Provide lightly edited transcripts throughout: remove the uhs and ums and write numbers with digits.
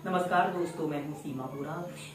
नमस्कार दोस्तों, मैं हूं सीमा बोरा।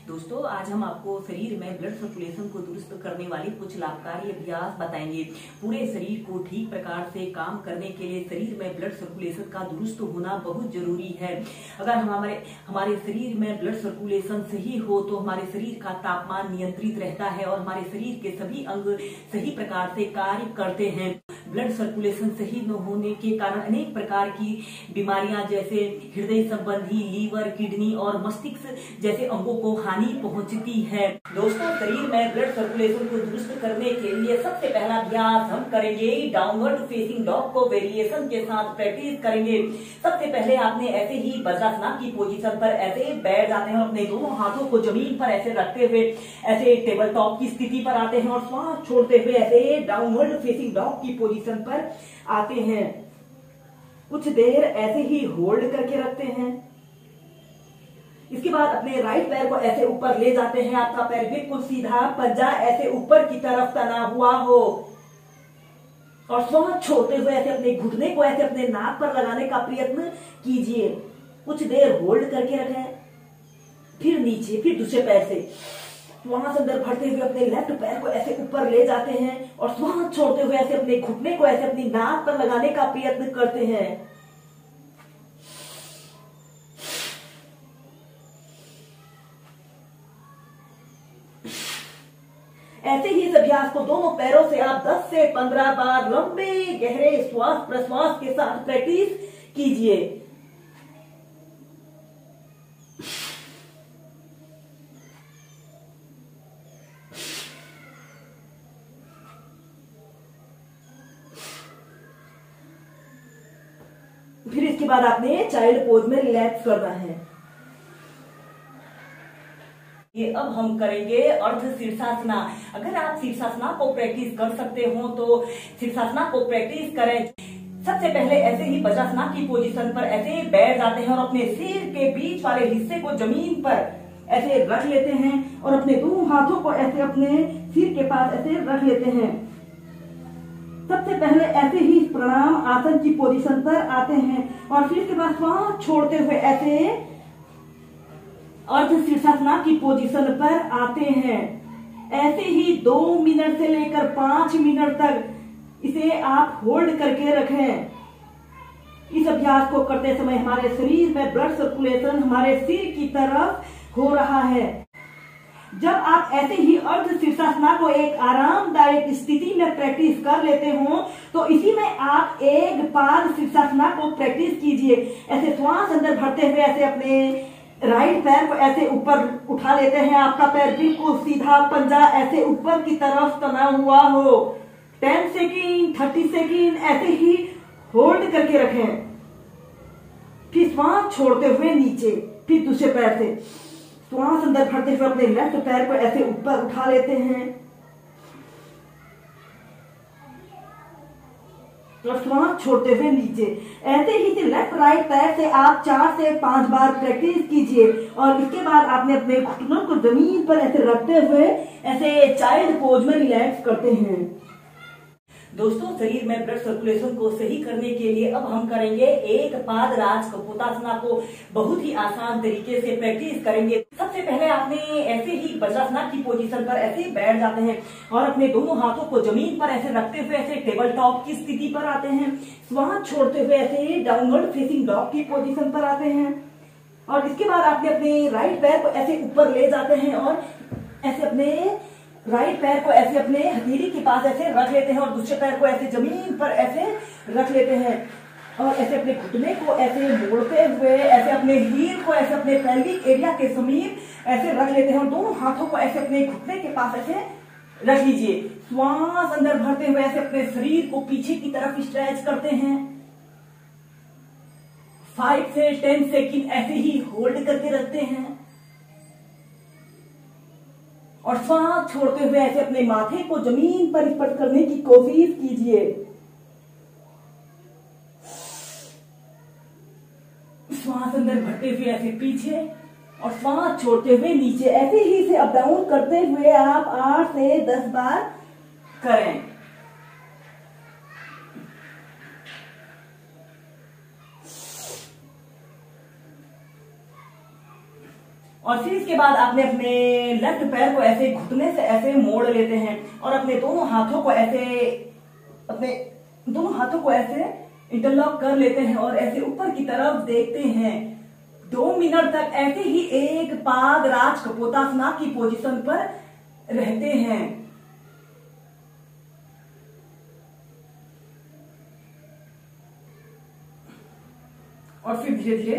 दोस्तों, आज हम आपको शरीर में ब्लड सर्कुलेशन को दुरुस्त करने वाले कुछ लाभकारी अभ्यास बताएंगे। पूरे शरीर को ठीक प्रकार से काम करने के लिए शरीर में ब्लड सर्कुलेशन का दुरुस्त होना बहुत जरूरी है। अगर हमारे शरीर में ब्लड सर्कुलेशन सही हो तो हमारे शरीर का तापमान नियंत्रित रहता है और हमारे शरीर के सभी अंग सही प्रकार से कार्य करते हैं। ब्लड सर्कुलेशन सही न होने के कारण अनेक प्रकार की बीमारियां जैसे हृदय संबंधी, लीवर, किडनी और मस्तिष्क जैसे अंगों को हानि पहुंचती है। दोस्तों, शरीर में ब्लड सर्कुलेशन को दुरुस्त करने के लिए सबसे पहला अभ्यास हम करेंगे डाउनवर्ड फेसिंग डॉग को वेरिएशन के साथ प्रैक्टिस करेंगे। सबसे पहले आपने ऐसे ही वज्रासन की पोजीशन पर ऐसे बैठ जाते हैं और अपने दोनों हाथों को जमीन पर ऐसे रखते हुए ऐसे टेबल टॉप की स्थिति पर आते हैं और श्वास छोड़ते हुए ऐसे डाउनवर्ड फेसिंग डॉग की पोजीशन पर आते हैं। कुछ देर ऐसे ही होल्ड करके रखते हैं। इसके बाद अपने राइट पैर को ऐसे ऊपर ले जाते हैं। आपका पैर बिल्कुल सीधा, पंजा ऐसे ऊपर की तरफ तना हुआ हो और श्वास छोड़ते हुए ऐसे अपने घुटने को ऐसे अपने नाक पर लगाने का प्रयत्न कीजिए। कुछ देर होल्ड करके रखें, फिर नीचे, फिर दूसरे पैर से श्वास अंदर भरते हुए अपने लेफ्ट पैर को ऐसे ऊपर ले जाते हैं और श्वास छोड़ते हुए ऐसे अपने घुटने को ऐसे अपनी नाक पर लगाने का प्रयत्न करते हैं। ऐसे ही इस अभ्यास को दोनों पैरों से आप 10 से 15 बार लंबे गहरे श्वास प्रश्वास के साथ प्रैक्टिस कीजिए। फिर इसके बाद आपने चाइल्ड पोज में रिलैक्स करना है। ये अब हम करेंगे अर्ध शीर्षासना। अगर आप शीर्षासना को प्रैक्टिस कर सकते हो तो शीर्षासना को प्रैक्टिस करें। सबसे पहले ऐसे ही वज्रासन की पोजीशन पर ऐसे बैठ जाते हैं और अपने सिर के बीच वाले हिस्से को जमीन पर ऐसे रख लेते हैं और अपने दोनों हाथों को ऐसे अपने सिर के पास ऐसे रख लेते हैं। सबसे पहले ऐसे ही प्रणाम आसन की पोजीशन पर आते हैं और फिर इसके बाद श्वास छोड़ते हुए ऐसे अर्ध शीर्षासन की पोजीशन पर आते हैं। ऐसे ही 2 मिनट से लेकर 5 मिनट तक इसे आप होल्ड करके रखें। इस अभ्यास को करते समय हमारे शरीर में ब्लड सर्कुलेशन हमारे सिर की तरफ हो रहा है। जब आप ऐसे ही अर्ध शीर्षासन को एक आरामदायक स्थिति में प्रैक्टिस कर लेते हो तो इसी में आप एक पाद शीर्षासन को प्रैक्टिस कीजिए। ऐसे श्वास अंदर भरते हुए ऐसे अपने राइट पैर को ऐसे ऊपर उठा लेते हैं। आपका पैर बिल्कुल सीधा, पंजा ऐसे ऊपर की तरफ तना हुआ हो। 10 सेकेंड, 30 सेकेंड ऐसे ही होल्ड करके रखें। फिर श्वास छोड़ते हुए नीचे, फिर दूसरे पैर से श्वास अंदर भरते हुए अपने लेफ्ट पैर को ऐसे ऊपर उठा लेते हैं और श्वास छोड़ते हुए नीचे। ऐसे ही लेफ्ट राइट पैर से आप 4 से 5 बार प्रैक्टिस कीजिए और इसके बाद आपने अपने घुटनों को जमीन पर ऐसे रखते हुए ऐसे चाइल्ड पोज में रिलैक्स करते हैं। दोस्तों, शरीर में ब्लड सर्कुलेशन को सही करने के लिए अब हम करेंगे एक पाद राज कपोतासना को बहुत ही आसान तरीके से प्रैक्टिस करेंगे। सबसे पहले आपने ऐसे ही वज्रासन की पोजीशन पर ऐसे बैठ जाते हैं और अपने दोनों हाथों को जमीन पर ऐसे रखते हुए ऐसे टेबल टॉप की स्थिति पर आते हैं। श्वास छोड़ते हुए ऐसे डाउनवर्ड फेसिंग डॉग की पोजीशन पर आते हैं और इसके बाद आपने अपने राइट पैर को ऐसे ऊपर ले जाते हैं और ऐसे अपने राइट पैर को ऐसे अपने हथेली के पास ऐसे रख लेते हैं और दूसरे पैर को ऐसे जमीन पर ऐसे रख लेते हैं और ऐसे अपने घुटने को ऐसे मोड़ते हुए ऐसे अपने हील को ऐसे अपने पेल्विक एरिया के समीप ऐसे रख लेते हैं और दोनों हाथों को ऐसे अपने घुटने के पास ऐसे रख लीजिए। श्वास अंदर भरते हुए ऐसे अपने शरीर को पीछे की तरफ स्ट्रेच करते हैं। 5 से 10 सेकेंड ऐसे ही होल्ड करके रखते हैं और श्वास छोड़ते हुए ऐसे अपने माथे को जमीन पर स्पर्श करने की कोशिश कीजिए। श्वास अंदर भरते हुए ऐसे पीछे और श्वास छोड़ते हुए नीचे। ऐसे ही इसे अप डाउन करते हुए आप 8 से 10 बार करें। और फिर इसके बाद आपने अपने लेफ्ट पैर को ऐसे घुटने से ऐसे मोड़ लेते हैं और अपने दोनों हाथों को ऐसे इंटरलॉक कर लेते हैं और ऐसे ऊपर की तरफ देखते हैं। 2 मिनट तक ऐसे ही एक पाद राज कपोतासना की पोजीशन पर रहते हैं। और फिर धीरे धीरे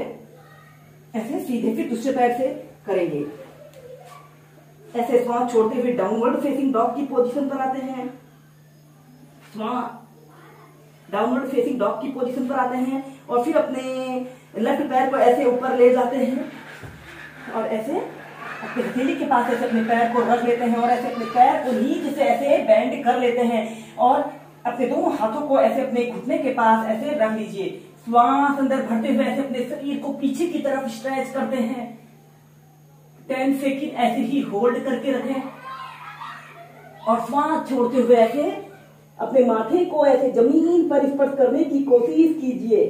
ऐसे सीधे फिर दूसरे पैर से करेंगे। ऐसे श्वास छोड़ते हुए डाउनवर्ड फेसिंग डॉग की पोजीशन पर आते हैं। डाउनवर्ड फेसिंग डॉग की पोजीशन पर आते हैं और फिर अपने लेफ्ट पैर को ऐसे ऊपर ले जाते हैं और ऐसे अपने हथेली के पास ऐसे अपने पैर को रख लेते हैं और ऐसे अपने पैर को नीचे से ऐसे बेंड कर लेते हैं और अपने दोनों हाथों को ऐसे अपने घुटने के पास ऐसे रख लीजिए। श्वास अंदर भरते हुए ऐसे अपने शरीर को पीछे की तरफ स्ट्रेच करते हैं। 10 सेकंड ऐसे ही होल्ड करके रखें और श्वास छोड़ते हुए ऐसे अपने माथे को ऐसे जमीन पर स्पर्श करने की कोशिश कीजिए।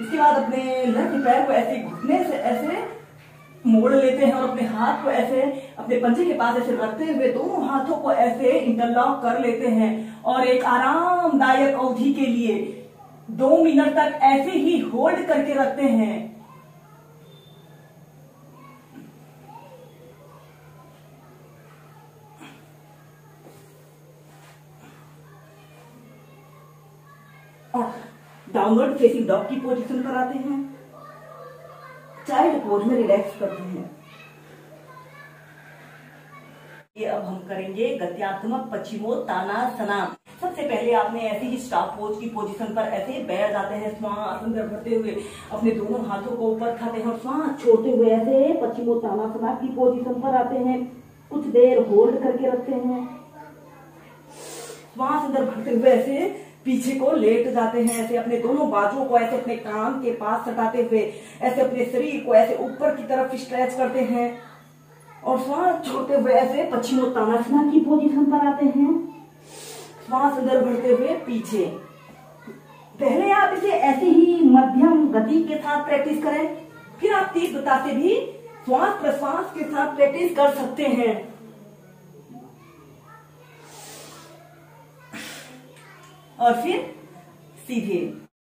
इसके बाद अपने लेफ्ट पैर को ऐसे घुटने से ऐसे मोड़ लेते हैं और अपने हाथ को ऐसे अपने पंजे के पास ऐसे रखते हुए दोनों हाथों को ऐसे इंटरलॉक कर लेते हैं और एक आरामदायक अवधि के लिए 2 मिनट तक ऐसे ही होल्ड करके रखते हैं। और डाउनवर्ड फेसिंग डॉग की पोजीशन पर आते हैं। चाइल्ड पोज में रिलैक्स करते हैं। ये अब हम करेंगे गत्यात्मक पश्चिमोत्तानासना। सबसे पहले आपने ऐसे ही स्टाफ पोज की पोजीशन पर ऐसे बैठ जाते हैं। श्वास अंदर भरते हुए अपने दोनों हाथों को ऊपर खाते हैं और श्वास छोड़ते हुए ऐसे पश्चिमोत्तानासना की पोजीशन पर आते हैं। कुछ देर होल्ड करके रखते हैं। श्वास अंदर भरते हुए ऐसे पीछे को लेट जाते हैं। ऐसे अपने दोनों बाजुओं को ऐसे अपने कान के पास सटाते हुए ऐसे अपने शरीर को ऐसे ऊपर की तरफ स्ट्रेच करते हैं और श्वास छोड़ते हुए ऐसे पश्चिमोत्तानासना की पोजीशन पर आते हैं। श्वास अंदर भरते हुए पीछे। पहले आप इसे ऐसे ही मध्यम गति के साथ प्रैक्टिस करें, फिर आप तीव्रता से भी श्वास प्रश्वास के साथ प्रैक्टिस कर सकते हैं। और फिर सीधे